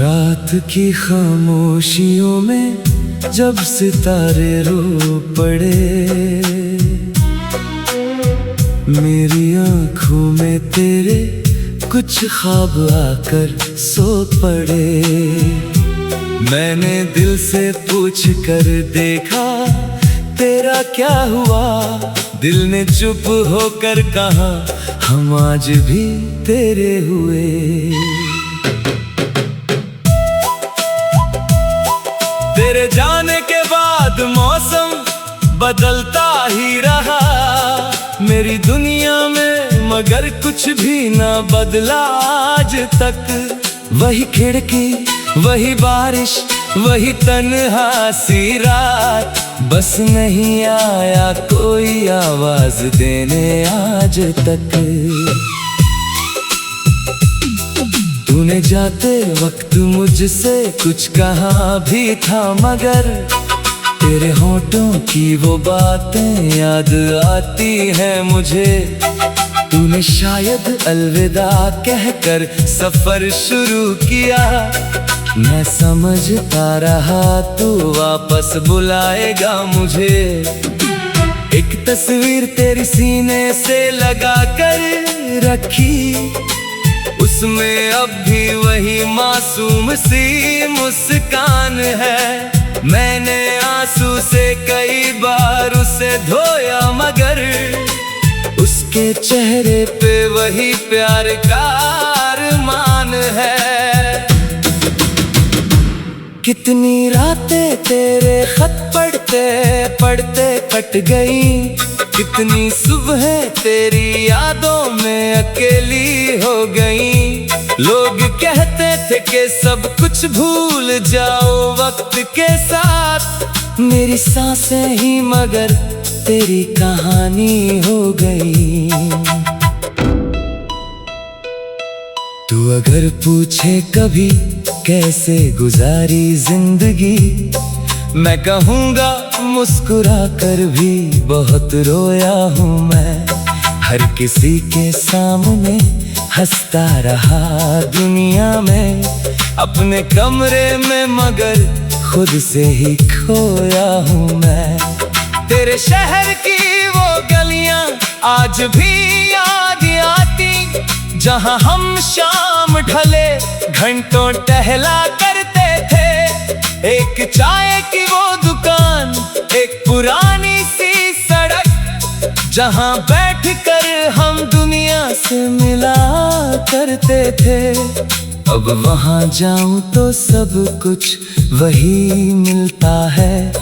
रात की खामोशियों में जब सितारे रो पड़े, मेरी आंखों में तेरे कुछ ख्वाब आकर सो पड़े। मैंने दिल से पूछ कर देखा तेरा क्या हुआ, दिल ने चुप होकर कहा हम आज भी तेरे हुए। तेरे जाने के बाद मौसम बदलता ही रहा मेरी दुनिया में, मगर कुछ भी ना बदला आज तक। वही खिड़की, वही बारिश, वही तन्हा सी रात, बस नहीं आया कोई आवाज देने आज तक। तूने जाते वक्त मुझसे कुछ कहा भी था, मगर तेरे होठों की वो बातें याद आती हैं मुझे। तूने शायद अलविदा कहकर सफर शुरू किया, मैं समझता रहा तू वापस बुलाएगा मुझे। एक तस्वीर तेरी सीने से लगा कर रखी, उसमें अब भी वही मासूम सी मुस्कान है। मैंने आंसू से कई बार उसे धोया, मगर उसके चेहरे पे वही प्यार का अरमान है। कितनी रातें तेरे खत पढ़ते पढ़ते कट गई, कितनी सुबह तेरी यादों में अकेली हो गई। लोग कहते थे कि सब कुछ भूल जाओ वक्त के साथ, मेरी सांसें ही मगर तेरी कहानी हो गई। तू अगर पूछे कभी कैसे गुजारी जिंदगी, मैं कहूँगा मुस्कुरा कर भी बहुत रोया हूँ मैं। हर किसी के सामने हंसता रहा दुनिया में, अपने कमरे में मगर खुद से ही खोया हूँ मैं। तेरे शहर की वो गलियां आज भी याद आती, जहां हम शाम ढले घंटों टहला करते थे। एक चाय की वो दुकान, एक पुरानी सी सड़क, जहां बैठकर हम दुनिया से मिला करते थे। अब वहां जाऊं तो सब कुछ वही मिलता है,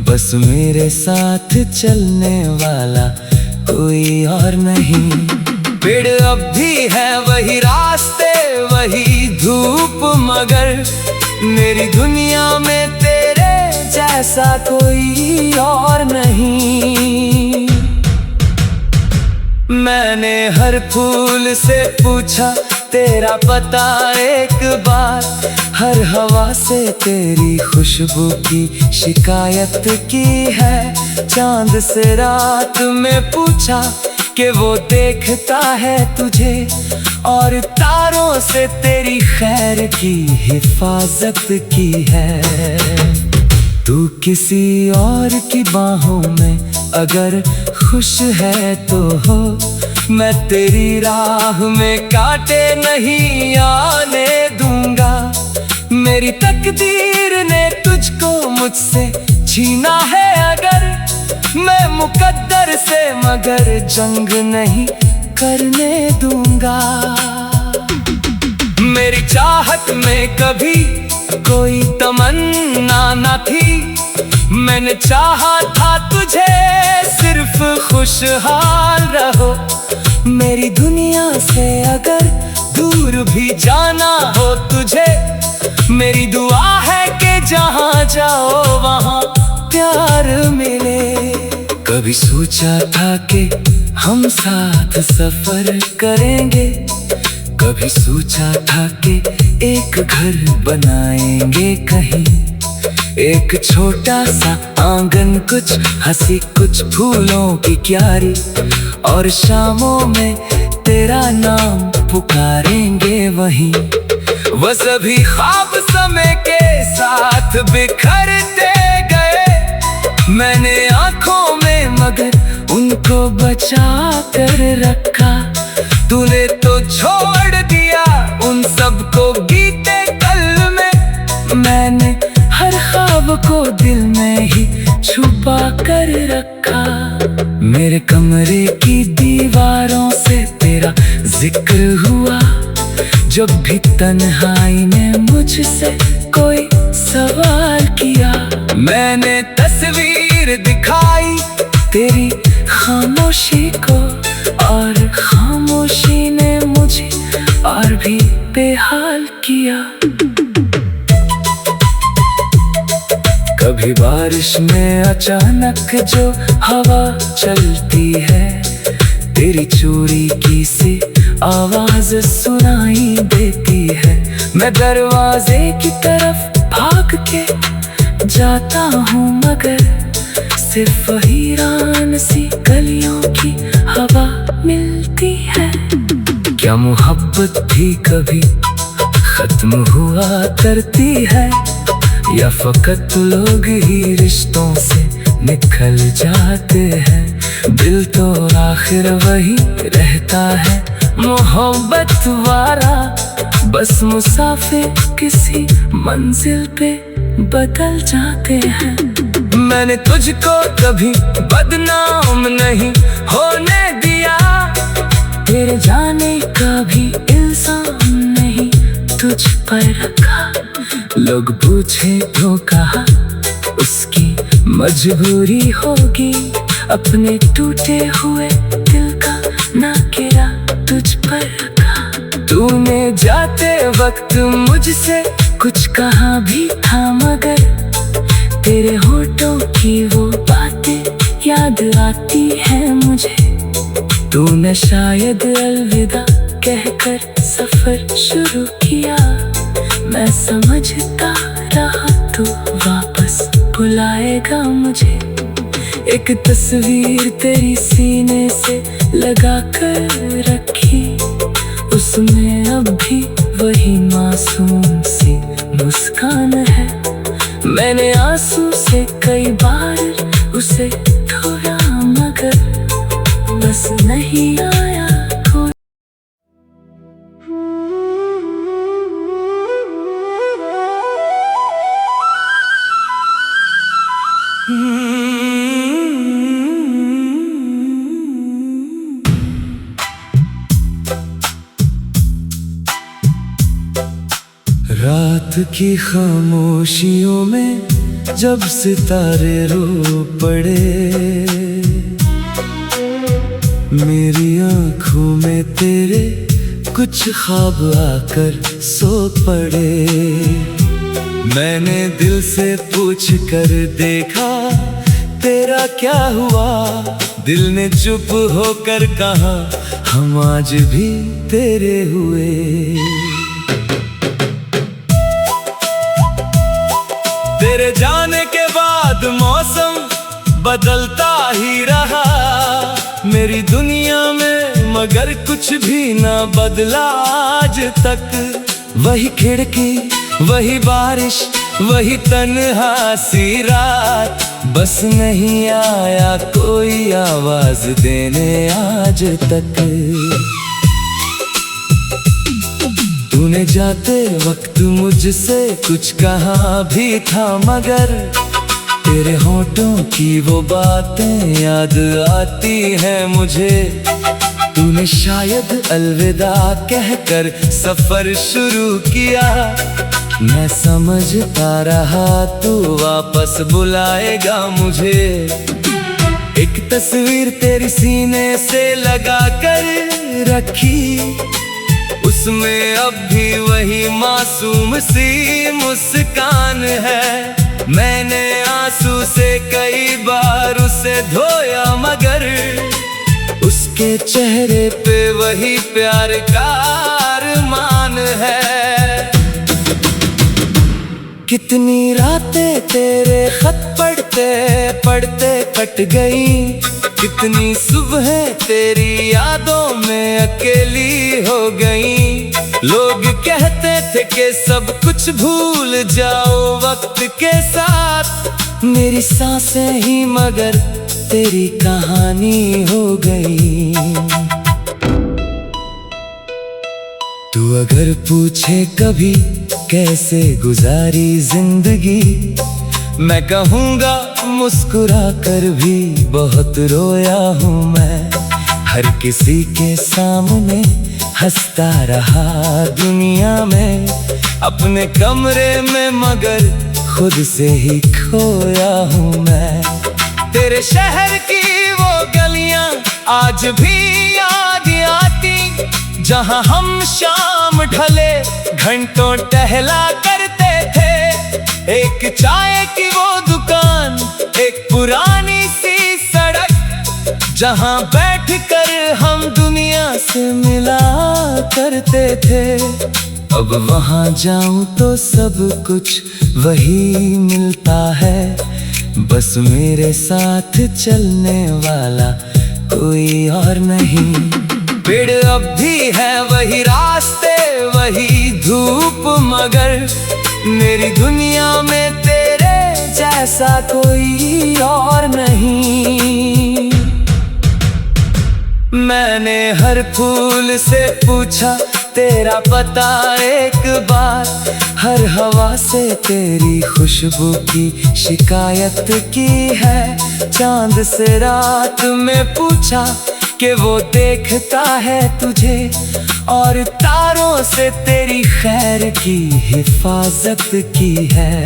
बस मेरे साथ चलने वाला कोई और नहीं। पेड़ अब भी है वही रास्ते, वही धूप, मगर मेरी दुनिया में तेरे जैसा कोई और नहीं। मैंने हर फूल से पूछा तेरा पता एक बार, हर हवा से तेरी खुशबू की शिकायत की है। चांद से रात में पूछा कि वो देखता है तुझे, और तारों से तेरी खैर की हिफाजत की है। तू किसी और की बाहों में अगर खुश है तो हो, मैं तेरी राह में कांटे नहीं आने दूंगा। मेरी तकदीर ने तुझको मुझसे छीना है अगर, मैं मुकद्दर से मगर जंग नहीं करने दूंगा। मेरी चाहत में कभी कोई तमन्ना न थी, मैंने चाहा था तुझे सिर्फ खुशहाल रहो। मेरी दुनिया से अगर दूर भी जाना हो तुझे, मेरी दुआ है कि जहाँ जाओ वहाँ प्यार मिले। कभी सोचा था कि हम साथ सफर करेंगे, कभी सोचा था कि एक घर बनाएंगे कहीं। एक छोटा सा आंगन, कुछ हंसी, कुछ फूलों की क्यारी, और शामों में तेरा नाम पुकारेंगे वहीं। बस अभी ख्वाब समय के साथ बिखरते गए। मैंने आंखों में मगर उनको बचा कर रखा। तूने तो छोड़ दिया उन सबको बीते कल में। मैंने हर ख्वाब को दिल में ही छुपा कर रखा। मेरे कमरे की दीवारों से तेरा जिक्र हुआ। जब भी तन्हाई ने मुझसे कोई सवाल किया, मैंने तस्वीर दिखाई तेरी खामोशी को, और खामोशी ने मुझे और भी बेहाल किया। कभी बारिश में अचानक जो हवा चलती है, तेरी चोरी की सी आवाज सुनाई देती है। मैं दरवाजे की तरफ भाग के जाता हूँ, मगर सिर्फ वीरान सी गलियों की हवा मिलती है। क्या मोहब्बत भी कभी खत्म हुआ करती है, या फकत लोग ही रिश्तों से निकल जाते हैं। दिल तो आखिर वही रहता है मोहब्बत वाला, बस मुसाफिर किसी मंजिल पे बदल जाते हैं। मैंने तुझको कभी बदनाम नहीं होने दिया, तेरे जाने का भी इल्जाम नहीं तुझ पर रखा। लोग पूछे तो कहा उसकी मजबूरी होगी, अपने टूटे हुए दिल का ना गिरा तुझ पर रखा। तूने जाते वक्त मुझसे कुछ कहा भी था, मगर तेरे होठों की वो बातें याद आती है मुझे। तूने शायद अलविदा कहकर सफर शुरू किया, मैं समझता रहा तो वापस बुलाएगा मुझे। एक तस्वीर तेरी सीने से लगा कर रखी, उसमें अब भी वही मासूम सी मुस्कान है। मैंने आंसू से कई बार उसे धोया, मगर बस नहीं आया कोई। रात की खामोशियों में जब सितारे रो पड़े, मेरी आंखों में तेरे कुछ ख्वाब आकर सो पड़े। मैंने दिल से पूछ कर देखा तेरा क्या हुआ, दिल ने चुप होकर कहा हम आज भी तेरे हुए। तेरे जाने के बाद मौसम बदलता ही रहा मेरी दुनिया में, मगर कुछ भी ना बदला आज तक। वही खिड़की, वही बारिश, वही तन्हा सी रात, बस नहीं आया कोई आवाज देने आज तक। तूने जाते वक्त मुझसे कुछ कहा भी था, मगर तेरे होठों की वो बातें याद आती हैं मुझे। तूने शायद अलविदा कहकर सफर शुरू किया, मैं समझता रहा तू वापस बुलाएगा मुझे। एक तस्वीर तेरी सीने से लगा कर रखी, उसमें अब भी वही मासूम सी मुस्कान है। मैंने आंसू से कई बार उसे धोया, मगर उसके चेहरे पे वही प्यार का अरमान है। कितनी रातें तेरे खत पढ़ते पढ़ते कट गई, कितनी सुबह तेरी यादों में अकेली हो गई। लोग कहते थे कि के सब कुछ भूल जाओ वक्त के साथ। मेरी सांसें ही मगर तेरी कहानी हो गई। तू अगर पूछे कभी कैसे गुजारी जिंदगी, मैं कहूँगा मुस्कुरा कर भी बहुत रोया हूँ मैं। हर किसी के सामने हंसता रहा दुनिया में, अपने कमरे में मगर खुद से ही खोया हूँ मैं। तेरे शहर की वो गलियां आज भी याद आती, जहां हम शाम ढले घंटों टहला करते थे। एक चाय की वो दुकान, एक पुरानी सी सड़क, जहां बैठकर हम दुनिया से मिला करते थे। अब वहां जाऊं तो सब कुछ वही मिलता है, बस मेरे साथ चलने वाला कोई और नहीं। पेड़ अब भी है वही, रास्ते वही, धूप मगर मेरी दुनिया में तेरे जैसा कोई और नहीं। मैंने हर फूल से पूछा तेरा पता एक बार, हर हवा से तेरी खुशबू की शिकायत की है। चांद से रात में पूछा कि वो देखता है तुझे, और तारों से तेरी खैर की हिफाजत की है।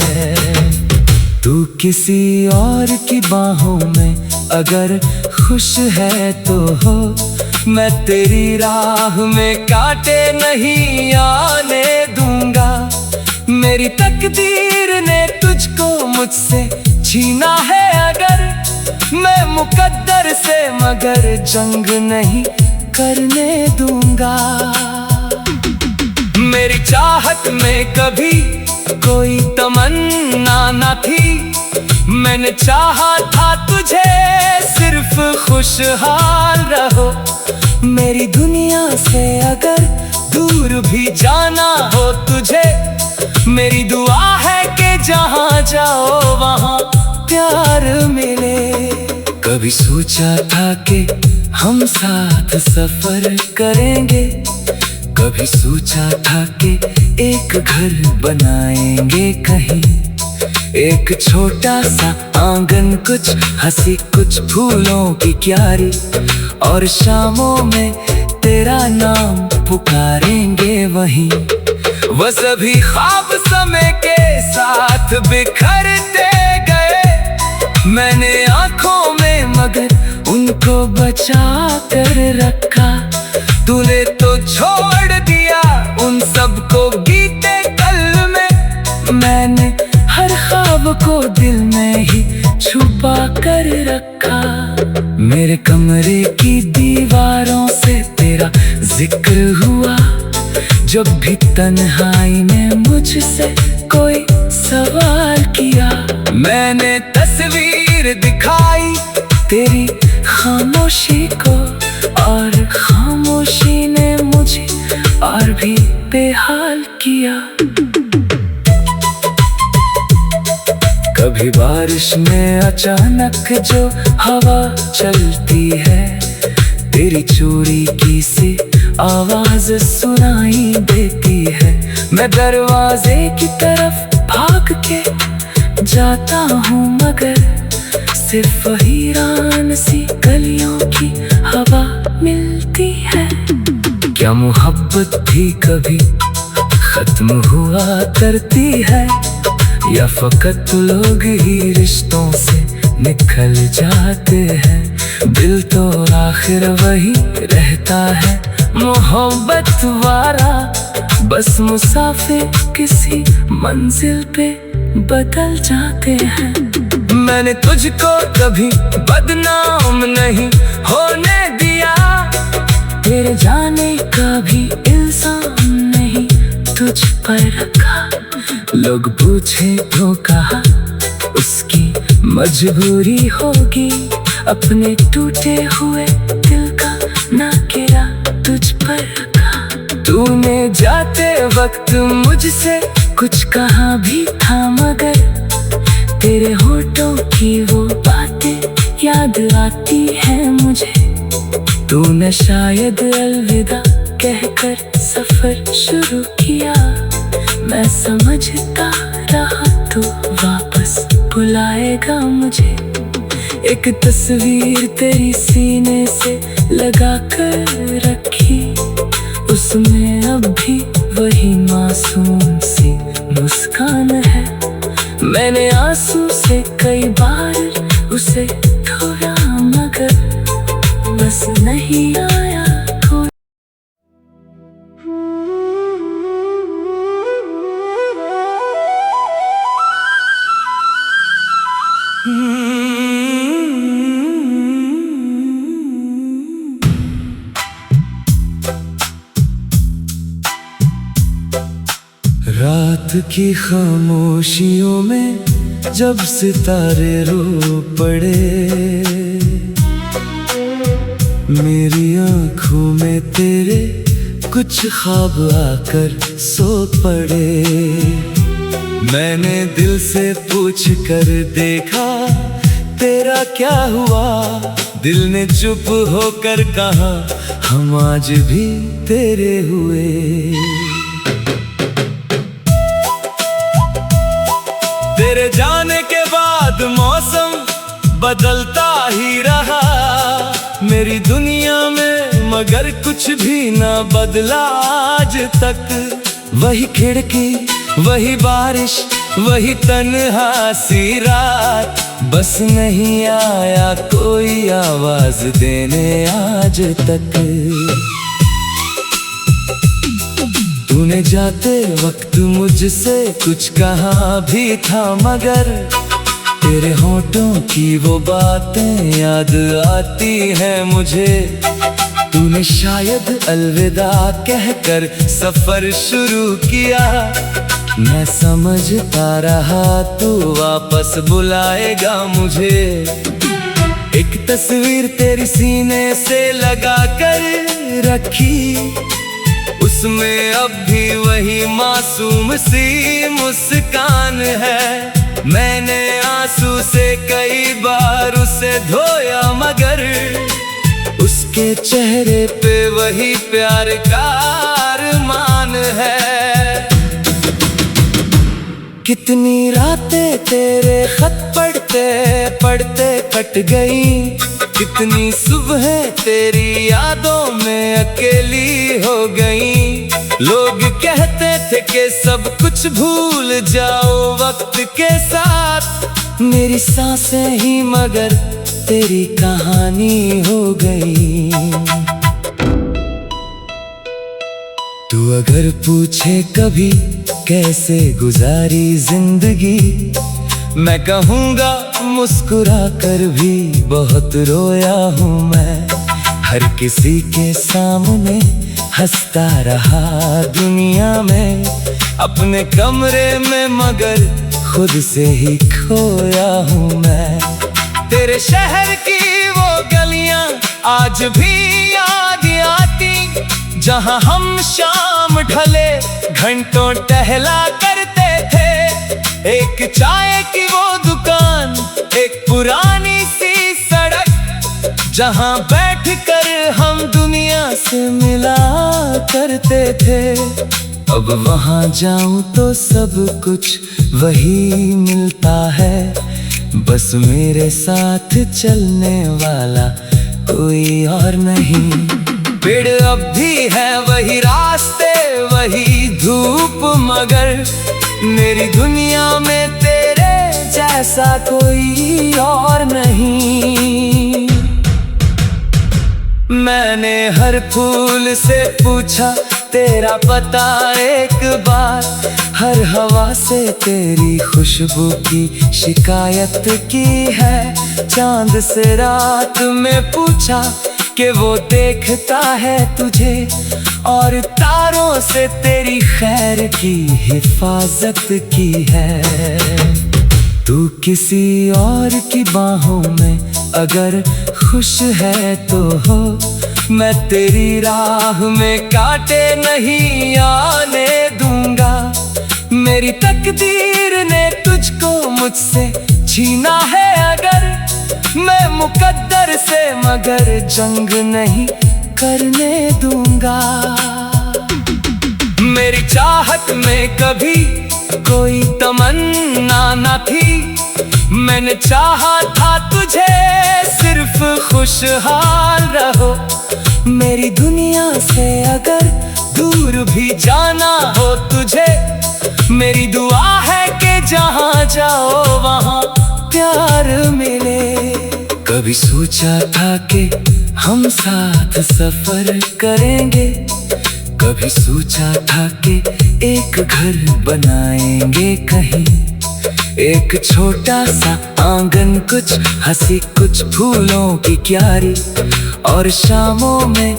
तू किसी और की बाहों में अगर खुश है तो हो, मैं तेरी राह में कांटे नहीं आने दूंगा। मेरी तकदीर ने तुझको मुझसे छीना है अगर, मैं मुकद्दर से मगर जंग नहीं करने दूंगा। मेरी चाहत में कभी कोई तमन्ना न थी, मैंने चाहा था तुझे सिर्फ खुशहाल रहो। मेरी दुनिया से अगर दूर भी जाना हो तुझे, मेरी दुआ है कि जहाँ जाओ वहाँ प्यार मिले। कभी सोचा था कि हम साथ सफर करेंगे, कभी सोचा था कि एक घर बनाएंगे कहीं। एक छोटा सा आंगन, कुछ हंसी कुछ फूलों की क्यारी, और शामों में तेरा नाम पुकारेंगे वहीं। वो सभी ख्वाब समय के साथ बिखरते गए, मैंने आंखों में मगर उनको बचा कर रखा। तूने तो छोड़ दिया उन सबको बीते कल में, मैंने हर ख्वाब को दिल में ही छुपा कर रखा। मेरे कमरे की दीवारों से तेरा जिक्र हुआ, जब भी तन्हाई ने मुझसे कोई सवाल किया। मैंने तस्वीर दिखाई तेरी खामोशी को, और खामोशी ने मुझे और भी बेहाल किया। कभी बारिश में अचानक जो हवा चलती है, तेरी चोरी की सी आवाज सुनाई देती है। मैं दरवाजे की तरफ भाग के जाता हूँ मगर सिर्फ वीरान सी गलियों की हवा मिलती है। क्या मोहब्बत भी कभी खत्म हुआ करती है, या फकत लोग ही रिश्तों से निकल जाते हैं। दिल तो आखिर वही रहता है मोहब्बत वाला, बस मुसाफिर किसी मंजिल पे बदल जाते हैं। मैंने तुझको कभी बदनाम नहीं होने दिया, तेरे जाने का भी इल्जाम नहीं तुझ पर रखा। लोग पूछे तो कहा उसकी मजबूरी होगी, अपने टूटे हुए दिल का ना गिरा तुझ पर रखा। तूने जाते वक्त मुझसे कुछ कहा भी था, मगर तेरे होठों की वो बातें याद आती है मुझे। तूने शायद अलविदा कहकर सफर शुरू किया, मैं समझता रहा तो वापस बुलाएगा मुझे। एक तस्वीर तेरी सीने से लगा कर रखी, उसमें अब भी वही मासूम सी मुस्कान है। मैंने आंसू से कई बार उसे धोया, मगर बस नहीं आया कोई। रात की खामोशियों में जब सितारे रो पड़े, मेरी आँखों में तेरे कुछ ख्वाब आकर सो पड़े। मैंने दिल से पूछ कर देखा तेरा क्या हुआ, दिल ने चुप होकर कहा हम आज भी तेरे हुए। तेरे जाने के बाद मौसम बदलता ही रहा मेरी दुनिया में, मगर कुछ भी ना बदला आज तक। वही खिड़की, वही बारिश, वही तन्हा सी रात, बस नहीं आया कोई आवाज देने आज तक। तूने जाते वक्त मुझसे कुछ कहा भी था, मगर तेरे होठों की वो बातें याद आती हैं मुझे। तूने शायद अलविदा कहकर सफर शुरू किया, मैं समझता रहा तू वापस बुलाएगा मुझे। एक तस्वीर तेरी सीने से लगा कर रखी, उसमें अब भी वही मासूम सी मुस्कान है। मैंने आंसू से कई बार उसे धोया, मगर उसके चेहरे पे वही प्यार का अरमान है। कितनी रातें तेरे खत पढ़ते पढ़ते कट गई, कितनी सुबह तेरी यादों में अकेली हो गई। लोग कहते थे कि सब कुछ भूल जाओ वक्त के साथ, मेरी सांसें ही मगर तेरी कहानी हो गई। तू अगर पूछे कभी कैसे गुजारी जिंदगी, मैं कहूँगा मुस्कुरा कर भी बहुत रोया हूँ मैं। हर किसी के सामने हंसता रहा दुनिया में, अपने कमरे में मगर खुद से ही खोया हूँ मैं। तेरे शहर की वो गलियां आज भी याद आती, जहाँ हम शाम ढले घंटों टहला करते थे। एक चाय की वो दुकान, एक पुरानी सी सड़क, जहाँ बैठकर हम दुनिया से मिला करते थे। अब वहाँ जाऊं तो सब कुछ वही मिलता है, बस मेरे साथ चलने वाला कोई और नहीं। पेड़ अब भी है वही रास्ते, वही धूप, मगर मेरी दुनिया में तेरे जैसा कोई और नहीं। मैंने हर फूल से पूछा तेरा पता एक बार, हर हवा से तेरी खुशबू की शिकायत की है। चांद से रात में पूछा कि वो देखता है तुझे, और तारों से तेरी खैर की हिफाजत की है। तू किसी और की बाहों में अगर खुश है तो हो, मैं तेरी राह में कांटे नहीं आने दूंगा। मेरी तकदीर ने तुझको मुझसे छीना है अगर, मैं मुकद्दर से मगर जंग नहीं करने दूंगा। मेरी चाहत में कभी कोई तमन्ना न थी, मैंने चाहा था तुझे सिर्फ खुशहाल रहो। मेरी दुनिया से अगर दूर भी जाना हो तुझे, मेरी दुआ है कि जहाँ जाओ वहाँ प्यार मिले। कभी सोचा था कि हम साथ सफर करेंगे, कभी सोचा था कि एक घर बनाएंगे कहीं, एक छोटा सा आंगन, कुछ हंसी कुछ फूलों की क्यारी, और शामों में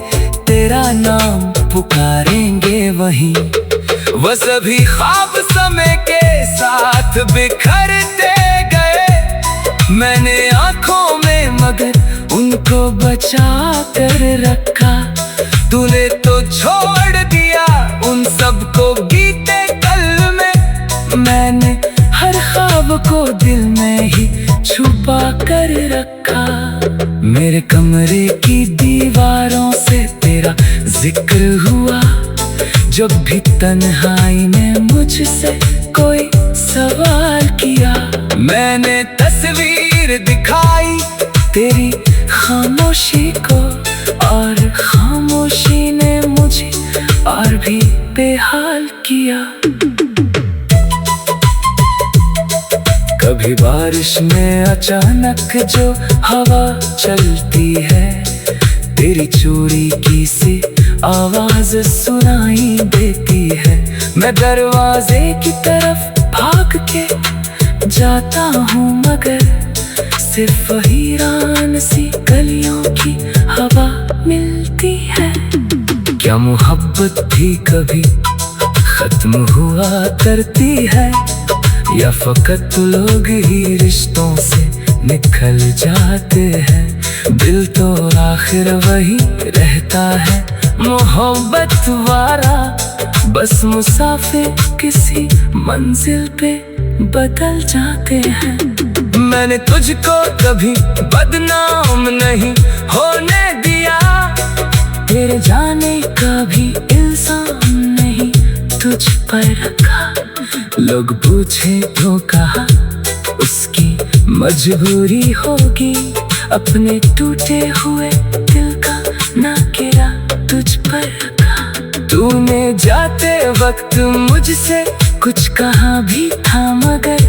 तेरा नाम पुकारेंगे वहीं। वह सभी ख्वाब समय के साथ बिखरते गए, मैंने आंखों में मगर उनको बचा कर रखा। तूने तो छोड़ दिया उन सबको गीते कल में, मैंने हर ख्वाब को दिल में ही छुपा कर रखा। मेरे कमरे की दीवारों से तेरा जिक्र हुआ, जब भी तन्हाई ने मुझसे कोई सवाल किया। मैंने तस्वीर दिखाई तेरी खामोशी को, और खामोशी ने मुझे और भी बेहाल किया। कभी बारिश में अचानक जो हवा चलती है, तेरी चोरी की सी आवाज सुनाई देती है। मैं दरवाजे की तरफ भाग के जाता हूँ मगर सिर्फ वीरान सी गलियों की हवा मिलती है। क्या मोहब्बत भी कभी खत्म हुआ करती है, या फकत लोग ही रिश्तों से निकल जाते हैं। दिल तो आखिर वही रहता है मोहब्बत वाला, बस मुसाफिर किसी मंजिल पे बदल जाते हैं। मैंने तुझको कभी बदनाम नहीं होने दिया, तेरे जाने का भी इल्जाम नहीं तुझ पर रखा। लोग पूछे तो कहा उसकी मजबूरी होगी, अपने टूटे हुए दिल का ना गिरा तुझ पर रखा। तूने जाते वक्त मुझसे कुछ कहा भी था मगर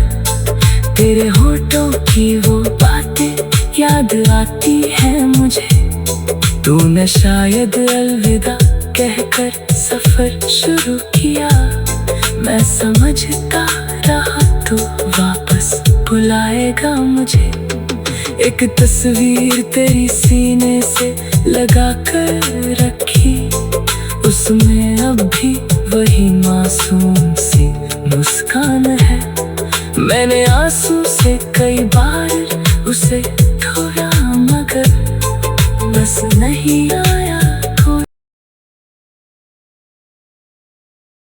तेरे होठों की वो बातें याद आती है मुझे। तूने शायद अलविदा कहकर सफर शुरू किया, मैं समझता रहा तो वापस बुलाएगा मुझे। एक तस्वीर तेरी सीने से लगा कर रखी, उसमें अब भी वही मासूम सी मुस्कान है। मैंने आंसू से कई बार उसे धोया मगर बस नहीं आया।